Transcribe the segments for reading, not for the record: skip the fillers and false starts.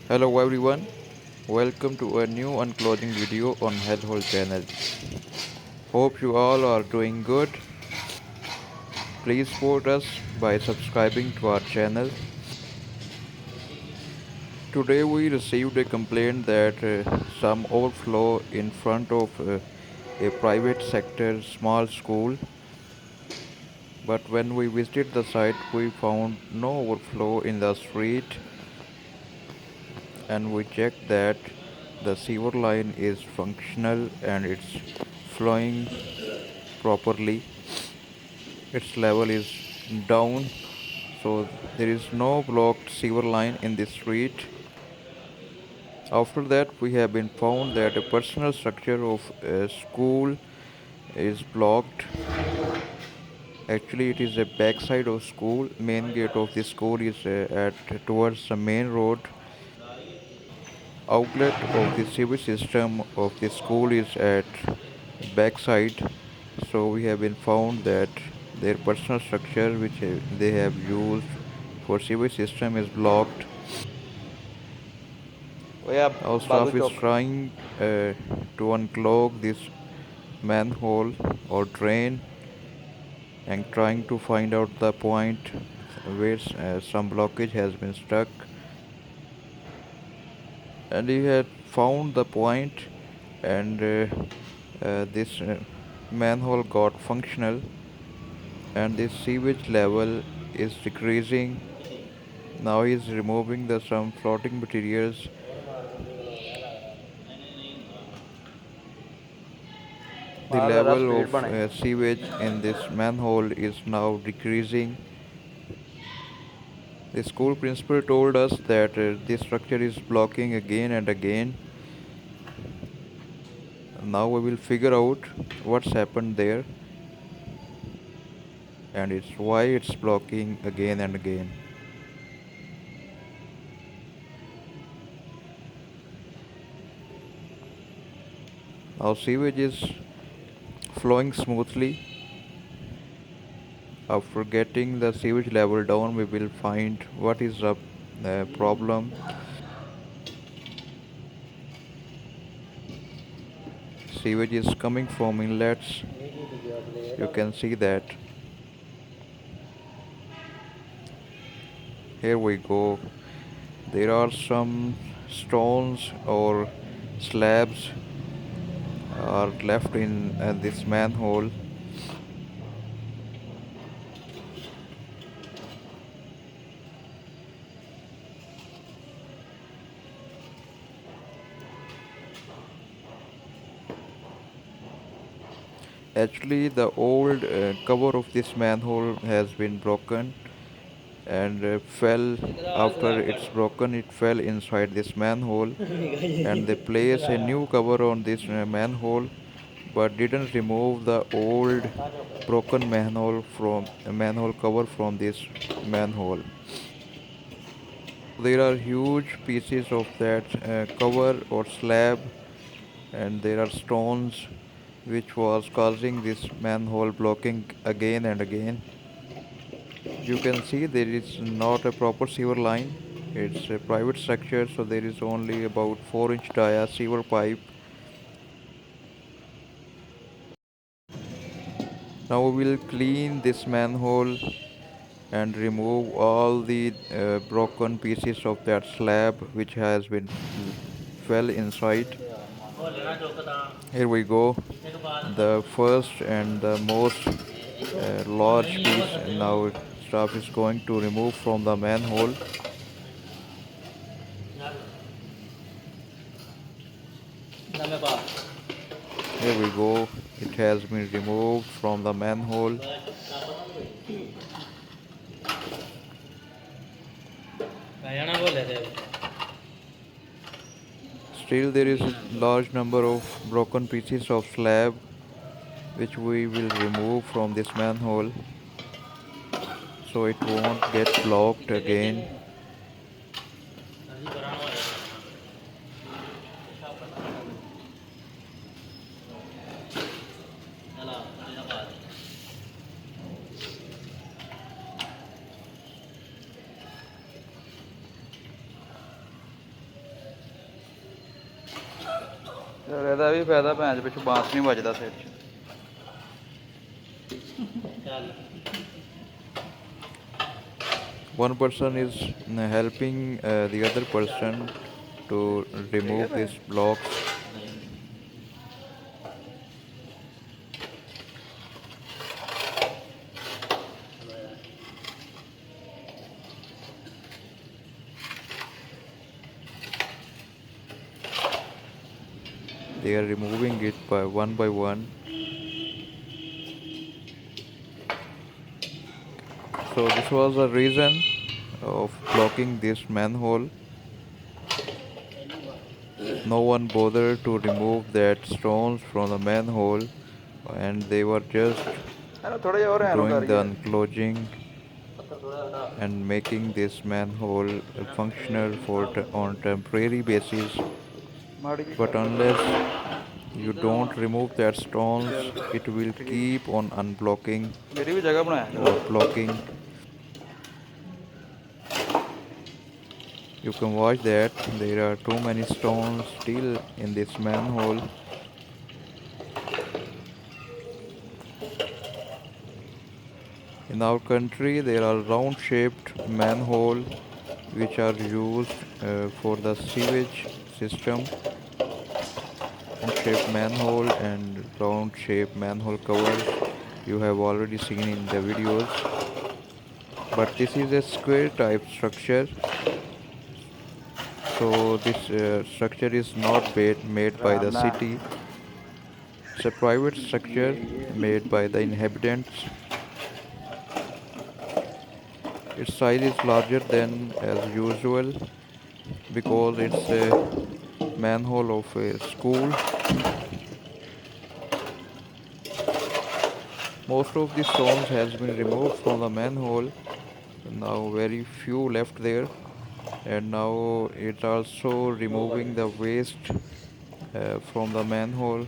Hello everyone, welcome to a new unclogging video on Hellhole channel. Hope you all are doing good. Please support us by subscribing to our channel. Today we received a complaint that some overflow in front of a private sector small school, but when we visited the site we found no overflow in the street, and we checked that the sewer line is functional and it's flowing properly. Its level is down, so there is no blocked sewer line in this street. After that, we have been found that a personal structure of a school is blocked. Actually, it is a backside of school. Main gate of the school is at towards the main road. Outlet of the sewage system of the school is at backside. So we have been found that their personal structure which they have used for sewage system is blocked. Oya Our bagu staff is chok. trying to unclog this manhole or drain and trying to find out the point where some blockage has been stuck. And we had found the point, and this manhole got functional, and this sewage level is decreasing. Now he is removing the some floating materials. The बाहर ज़रा level speed of बने. sewage in this manhole is now decreasing. The school principal told us that this structure is blocking again and again. Now we will figure out what's happened there and it's why it's blocking again and again. Now sewage is flowing smoothly. After getting the sewage level down, we will find what is the problem. Sewage is coming from inlets. You can see that. Here we go. There are some stones or slabs are left in this manhole. Actually, the old cover of this manhole has been broken and fell. After it's broken, it fell inside this manhole, and they place a new cover on this manhole, but didn't remove the old broken manhole cover from this manhole. There are huge pieces of that cover or slab, and there are stones which was causing this manhole blocking again and again. You can see there is not a proper sewer line. It's a private structure, so there is only about 4-inch dia sewer pipe. Now we will clean this manhole and remove all the broken pieces of that slab which has been fell inside. Here we go. The first and the most large piece now staff is going to remove from the manhole. Here we go. It has been removed from the manhole. Still there is a large number of broken pieces of slab which we will remove from this manhole so it won't get blocked again. ਯਾਰ ਇਹਦਾ ਵੀ ਫਾਇਦਾ ਭੈਣ ਪਿੱਛੋਂ ਬਾਂਸ ਨਹੀਂ ਵੱਜਦਾ ਸਿਰ 'ਚ। One person is helping the other person to remove these blocks. They are removing it by one. So this was the reason of blocking this manhole. No one bothered to remove that stones from the manhole, and they were just doing the unclogging and making this manhole functional on temporary basis. But unless you don't remove that stones, it will keep on unblocking or blocking. You can watch that there are too many stones still in this manhole. In our country there are round shaped manhole which are used for the sewage system. Round shaped manhole and round shaped manhole covers you have already seen in the videos. But this is a square type structure. So this structure is not made by the city. It's a private structure made by the inhabitants. Its size is larger than as usual because it's a manhole of a school. Most of the stones has been removed from the manhole. Now very few left there, and now it's also removing the waste from the manhole.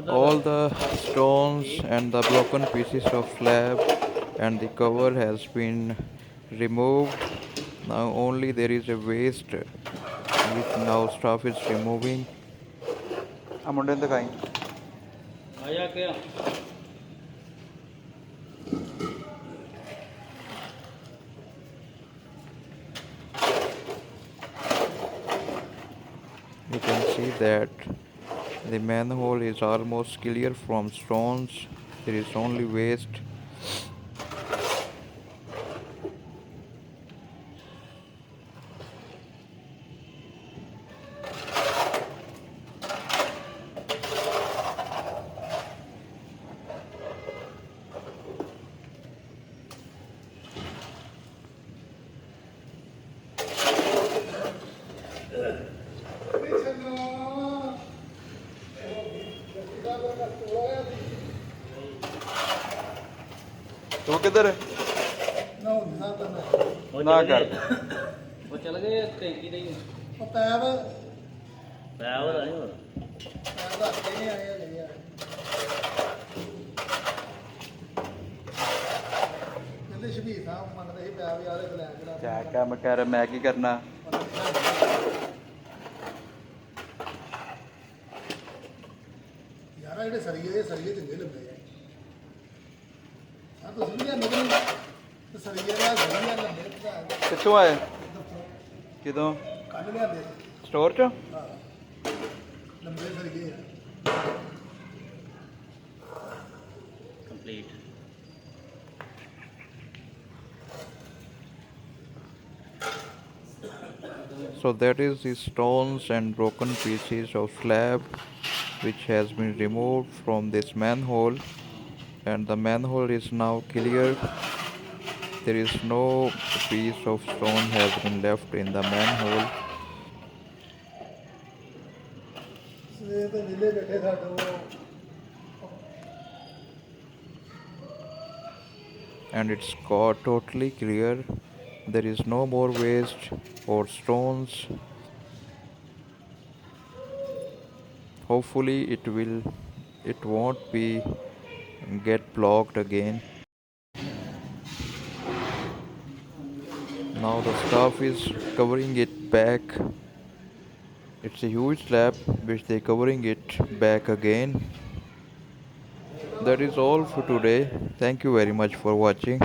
All the stones and the broken pieces of slab and the cover has been removed. Now only there is a waste which now staff is removing. You can see that the manhole is almost clear from stones. There is only waste. ਤੂੰ ਕਿੱਧਰ ਨਾ ਕਰ ਉਹ ਚਲ ਗਏ ਟੈਂਕੀ ਦੇ ਉਹ ਪੈਪ ਉਹਦਾ ਨਹੀਂ ਹੋਰ ਪੈਪ ਦਾ ਹੱਥੇ ਨਹੀਂ ਆਏ ਹਲੇ ਯਾਰ ਕਹਿੰਦੇ ਸ਼ਬੀਰ ਸਾਹਿਬ ਮੰਨਦੇ ਸੀ ਪੈਪ ਯਾਰ ਇਹ ਬਲੈਕ ਜਿਹੜਾ ਕਿਆ ਕੰਮ ਕਰ ਮੈਂ ਕੀ ਕਰਨਾ ਯਾਰ ਜਿਹੜੇ ਸਰੀਏ ਚੰਗੇ ਲੱਗਦੇ ਆ ਤੁਸੀਂ ਵੀ ਨਿਕਲ ਤੇ ਸਰੀਏ ਦਾ ਸਰੀਆ ਲੰਬੇ ਕਿੱਥੋਂ ਆਏ ਕਿਦੋਂ ਕੱਢ ਲਿਆਂਦੇ ਸਟੋਰ ਚੋਂ ਹਾਂ ਲੰਬੇ ਸਰੀਏ ਆ complete So that is the stones and broken pieces of slab which has been removed from this manhole, and the manhole is now clear. There is no piece of stone has been left in the manhole, ਸਵੇਰ ਦੇ ਵਿਲੇ ਬੈਠੇ ਸਾਡੇ ਉਹ and it's got totally clear. There is no more waste or stones. Hopefully it won't be get blocked again. Now the staff is covering it back. It's a huge slab which they covering it back again. That is all for today. Thank you very much for watching.